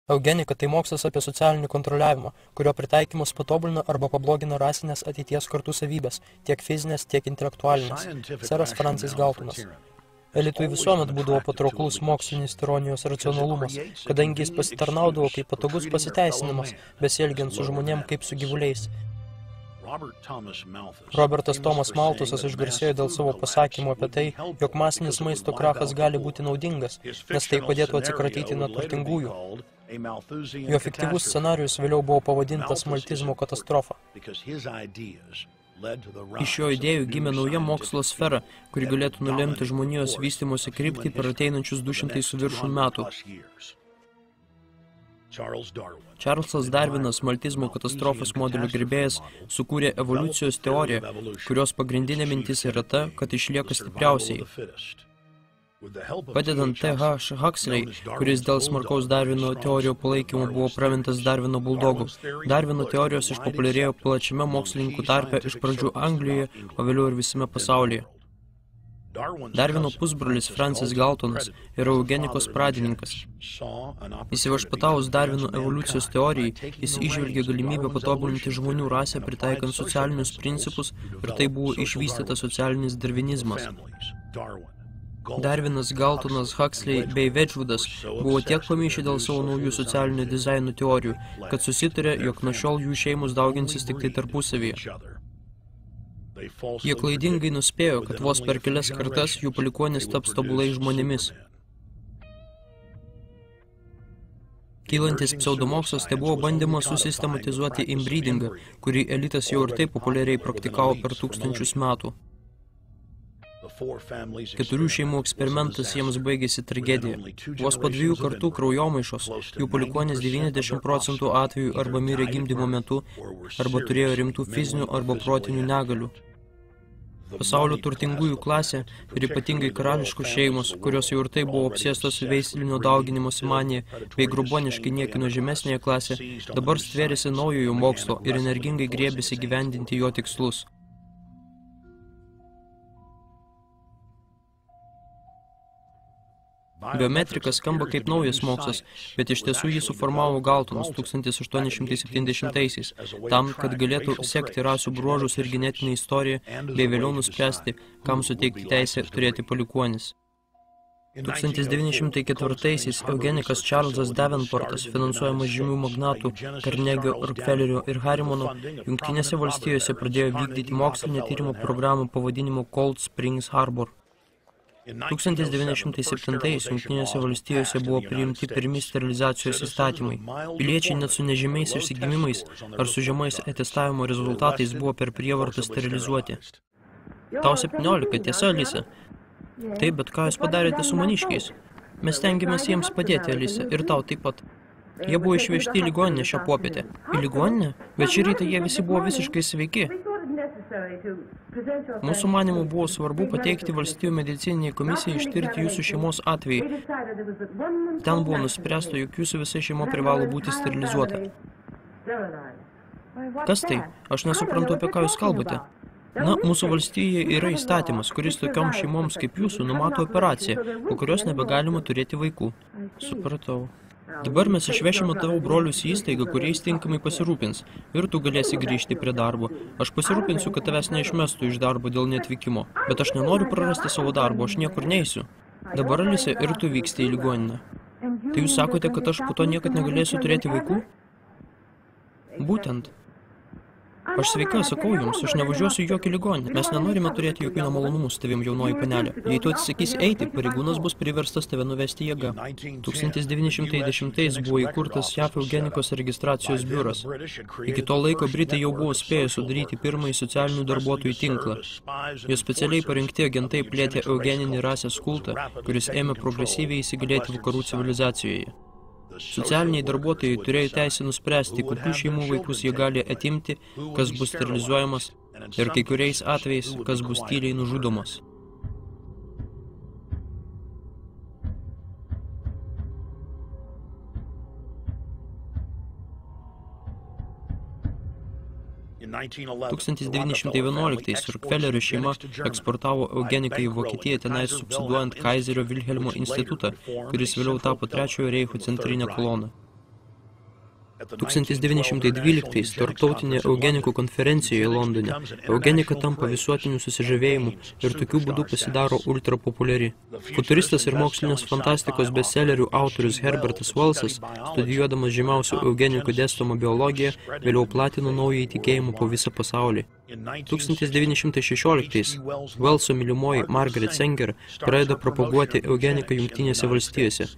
Eugenika tai mokslas apie socialinį kontroliavimą, kurio pritaikymas patobulina arba pablogina rasinės ateities kartų savybės, tiek fizinės, tiek intelektualinės. Seras Francis Galtonas. Elitui visuomet būdavo patrauklus mokslinis tironijos racionalumas, kadangi jis pasitarnaudavo kaip patogus pasiteisinimas, besielgiant su žmonėm kaip su gyvuliais. Robertas Tomas Malthusas išgarsėjo dėl savo pasakymų apie tai, jog masinis maisto krachas gali būti naudingas, nes tai padėtų atsikratyti nuo turtingųjų. Jo fiktyvus scenarijus vėliau buvo pavadintas maltizmo katastrofa. Iš jo idėjų gimė nauja mokslo sfera, kuri galėtų nulemti žmonijos vystymosi kryptį per ateinančius 200 su viršum metų. Čarlzas Darvinas, maltizmo katastrofos modelio gerbėjas, sukūrė evoliucijos teoriją, kurios pagrindinė mintis yra ta, kad išlieka stipriausiai. Padedant T.H. Huxley, kuris dėl smarkaus Darvino teorijų palaikymo buvo pramintas Darvino buldogu, Darvino teorijos išpopuliarėjo plačiame mokslininkų tarpe iš pradžių Anglijoje, o vėliau ir visame pasaulyje. Darvino pusbrolis Francis Galtonas yra eugenikos pradininkas. Įsiviešpatavus Darvino evoliucijos teorijai, jis įžvelgė galimybę patobulinti žmonių rasę pritaikant socialinius principus ir tai buvo išvystytas socialinis darvinizmas. Darvinas, Galtonas, Huxley bei Wedgwoodas buvo tiek pamišę dėl savo naujų socialinio dizaino teorijų, kad susitarė, jog nuo šiol jų šeimos dauginsis tik tai tarpusavyje. Jie klaidingai nuspėjo, kad vos per kelias kartas jų palikuonys taps tobulai žmonėmis. Kylantis pseudomokslas tai buvo bandymas susistematizuoti inbreedingą, kurį elitas jau ir taip populiariai praktikavo per tūkstančius metų. 4 šeimų eksperimentas jiems baigėsi tragedija. Vos po 2 kartų kraujomaišos, jų palikuonys 90% atvejų arba mirė gimdymo metu, arba turėjo rimtų fizinių arba protinių negalių. Pasaulio turtingųjų klasė ir ypatingai karališkos šeimos, kurios jau ir tai buvo apsėstos veislinio dauginimosi manija bei gruboniškai niekino žemesnėje klasė, dabar stvėrėsi naujojo mokslo ir energingai griebėsi gyvendinti jo tikslus. Biometrika skamba kaip naujas mokslas, bet iš tiesų jį suformavo Galtonas 1870-aisiais, tam, kad galėtų sekti rasių bruožus ir genetinę istoriją, bei vėliau nuspręsti, kam suteikti teisę turėti palikuonis. 1904-aisiais eugenikas Charlesas Davenportas, finansuojamas žymių magnatų Carnegio, Rockefellerio ir Harimono, Jungtinėse valstijose pradėjo vykdyti mokslinę tyrimo programą pavadinimu Cold Springs Harbor. 1907-ais Jungtinėse valstijose buvo priimti pirmi sterilizacijos įstatymai. Piliečiai net su nežymiais išsigimimais ar su žemais atestavimo rezultatais buvo per prievartą sterilizuoti. Tau 17, tiesa, Alisa? Taip, bet ką jūs padarėte su maniškiais? Mes stengiamės jiems padėti, Alisa, ir tau taip pat. Jie buvo išvežti į ligoninę šią popietę. Į ligoninę? Bet šį rytą jie visi buvo visiškai sveiki. Mūsų manimų buvo svarbu pateikti valstijų medicininiai komisijai ištirti jūsų šeimos atvejį. Ten buvo nuspręsta, jog jūsų visa šeima privalo būti sterilizuota. Kas tai? Aš nesuprantu, apie ką jūs kalbate. Na, mūsų valstijoje yra įstatymas, kuris tokioms šeimoms kaip jūsų numato operaciją, po kurios nebegalima turėti vaikų. Supratau. Dabar mes išvešime tavo brolius į įstaigą, kuriais tinkamai pasirūpins, ir tu galėsi grįžti prie darbo. Aš pasirūpinsiu, kad tavęs neišmestų iš darbo dėl neatvykimo, bet aš nenoriu prarasti savo darbo, aš niekur neisiu. Dabar, Alisa, ir tu vyksti į ligoninę. Tai jūs sakote, kad aš po to niekad negalėsiu turėti vaikų? Būtent. Aš sveika, sakau jums, aš nevažiuosiu į jokį ligoninę. Mes nenorime turėti jokių nemalonumų su tavim, jaunoji panelė. Jei tu atsisakysi eiti, pareigūnas bus priverstas tave nuvesti jėga. 1910 buvo įkurtas JAV eugenikos registracijos biuras. Iki to laiko Britai jau buvo spėję sudaryti pirmąjį socialinių darbuotojų tinklą. Jo specialiai parinkti agentai plėtė eugeninį rasės kultą, kuris ėmė progresyviai įsigalėti vakarų civilizacijoje. Socialiniai darbuotojai turėjo teisę nuspręsti, kokių šeimų vaikus jie gali atimti, kas bus sterilizuojamas ir kai kuriais atvejais, kas bus tyliai nužudomas. $1911 1911 Rockefellerio šeima eksportavo eugeniką į Vokietiją, tenais subsiduojant Kaizerio Vilhelmo institutą, kuris vėliau tapo Trečiojo Reicho centrinę koloną. 1912 Tarptautinė eugenikų konferencijoje Londone eugenika tampa visuotiniu susižavėjimu ir tokiu būdu pasidaro ultrapopuliari. Futuristas ir mokslinės fantastikos bestsellerių autorius Herbertas Wellsas, studijuodamas žymiausių eugenikų dėstomą biologiją, vėliau platino naują įtikėjimą po visą pasaulį. 1916 Wellso mylimoji Margaret Sanger pradeda propaguoti eugeniką Jungtinėse valstijose.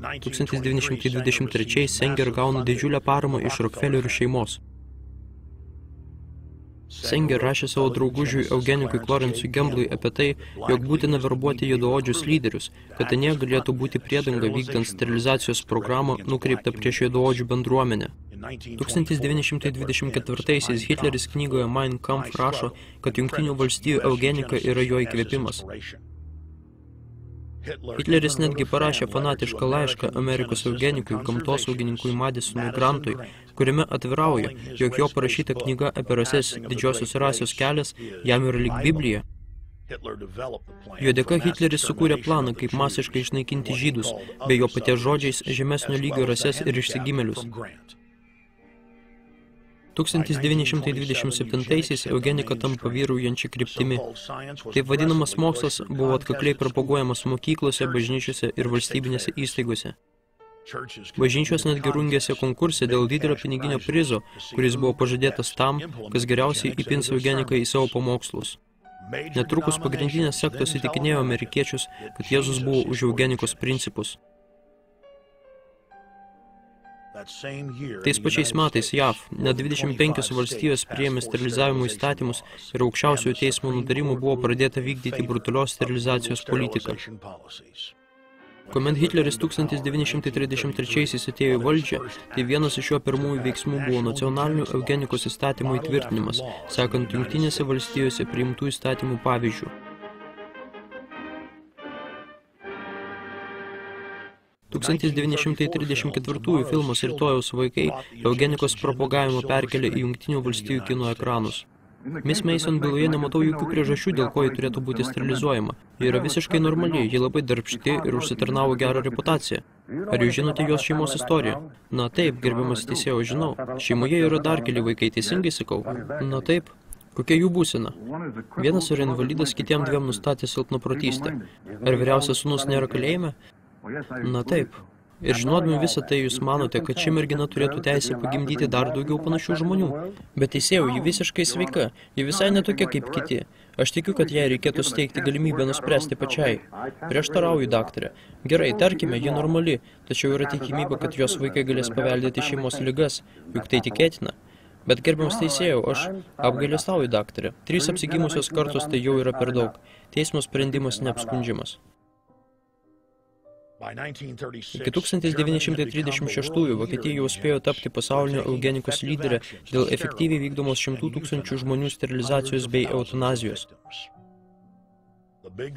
1923 Sanger gauna didžiulę paramą iš Rockefellerių šeimos. Sanger rašė savo draugužiui eugenikui Clarence'ui Gamble'ui apie tai, jog būtina verbuoti juodaodžius lyderius, kad anie galėtų būti priedanga vykdant sterilizacijos programą nukreiptą prieš juodaodžių bendruomenę. 1924 Hitleris knygoje Mein Kampf rašo, kad Jungtinių valstijų eugenika yra jo įkvėpimas. Hitleris netgi parašė fanatišką laišką Amerikos eugenikui, gamtosaugininkui Madisonui Grantui, kuriame atvirauja, jog jo parašyta knyga apie rases didžiosios rasės kelias jam yra lyg Biblija. Jo dėka Hitleris sukūrė planą, kaip masiškai išnaikinti žydus, bei jo paties žodžiais žemesnio lygio rases ir išsigimėlius. 1927 eugenika tampa vyraujančia kryptimi. Taip vadinamas mokslas buvo atkakliai propaguojamas mokyklose, bažnyčiose ir valstybinėse įstaigose. Bažnyčios netgi rungėsi konkurse dėl didelio piniginio prizo, kuris buvo pažadėtas tam, kas geriausiai įpins eugeniką į savo pamokslus. Netrukus pagrindinės sektos įtikinėjo amerikiečius, kad Jėzus buvo už eugenikos principus. Tais pačiais metais JAV net 25 valstijos priėmė sterilizavimo įstatymus ir aukščiausiojo teismo nutarimų buvo pradėta vykdyti brutalios sterilizacijos politiką. Kuomet Hitleris 1933 atėjo į valdžią, tai vienas iš jo pirmųjų veiksmų buvo nacionalinių eugenikos įstatymų įtvirtinimas, sekant Jungtinėse valstijose priimtų įstatymų pavyzdžių. 1934 filmas Rytojaus vaikai eugenikos propagavimą perkelė į Jungtinių valstijų kino ekranus. Miss Mason byloje nematau jokių priežasčių, dėl ko ji turėtų būti sterilizuojama. Ji yra visiškai normali, ji labai darbšti ir užsitarnavo gerą reputaciją. Ar jūs žinote jos šeimos istoriją? Na taip, gerbiamas teisėjo, žinau. Šeimoje yra dar keli vaikai, teisingai sakau? Na taip. Kokia jų būsena? Vienas yra invalidas, kitiem dviem nustatė silpnaprotystę. Ar vyriausias sūnus nėra kalėjime? Na taip. Ir žinodami visą tai jūs manote, kad ši mergina turėtų teisę pagimdyti dar daugiau panašių žmonių. Bet teisėjau, ji visiškai sveika, ji visai netokia kaip kiti. Aš tikiu, kad jai reikėtų suteikti galimybę nuspręsti pačiai. Prieštarauju, daktarė. Gerai, tarkime, ji normali, tačiau yra tikimybė, kad jos vaikai galės paveldėti šeimos ligas, juk tai tikėtina. Bet gerbiamas teisėjau, aš apgailestauju, daktarė. 3 apsigimusios kartos tai jau yra per daug. Teismo sprendimas neapskundžiamas. Iki 1936 Vokietija jau spėjo tapti pasaulinio eugenikos lyderė dėl efektyviai vykdomos 100 000 žmonių sterilizacijos bei eutanazijos.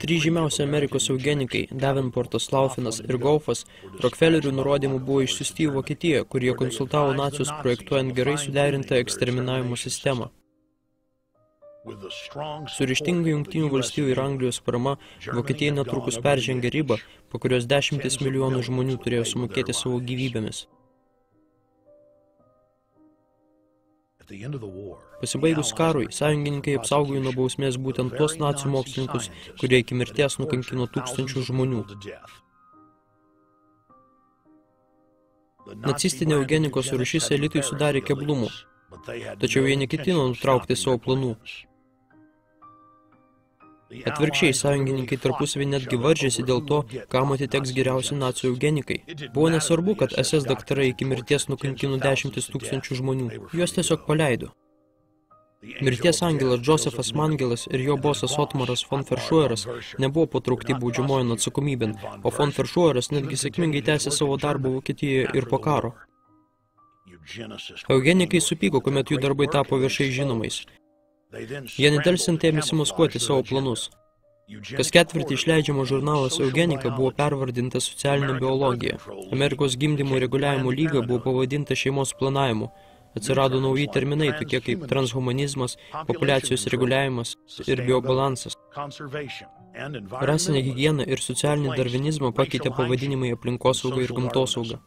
3 žymiausi Amerikos eugenikai, Davenportas, Laufinas ir Goffas, Rockefellerių nurodymų buvo išsiųsti į Vokietiją, kur jie konsultavo nacius projektuojant gerai suderintą eksterminavimo sistemą. Su ryžtinga Jungtinių valstijų ir Anglijos parama, Vokietija netrukus peržengė ribą, po kurios 10 milijonų žmonių turėjo sumokėti savo gyvybėmis. Pasibaigus karui, sąjungininkai apsaugojo nuo bausmės būtent tuos nacių mokslininkus, kurie iki mirties nukankino tūkstančių žmonių. Nacistinė eugenikos rūšis elitui sudarė keblumų, tačiau jie neketino nutraukti savo planų. Atvirkščiai, sąjungininkai tarpusavį netgi varžėsi dėl to, kam atiteks geriausi nacių eugenikai. Buvo nesvarbu, kad SS daktarai iki mirties nukankino 10 000 žmonių. Juos tiesiog paleido. Mirties angelas Josefas Mangelas ir jo bosas Otmaras von Verschueras nebuvo patraukti baudžiamojon atsakomybėn, o von Verschueras netgi sėkmingai tęsė savo darbą Vokietijoje ir po karo. Eugenikai supyko, kuomet jų darbai tapo viešai žinomais. Jie nedelsiant ėmėsi maskuoti savo planus. Kas ketvirtį išleidžiamas žurnalas Eugenika buvo pervardinta socialinė biologija. Amerikos gimdymo reguliavimo lyga buvo pavadinta šeimos planavimu. Atsirado nauji terminai, tokie kaip transhumanizmas, populiacijos reguliavimas ir biobalansas. Rasinė higiena ir socialinį darvinizmą pakeitė pavadinimai aplinkosauga ir gamtosauga.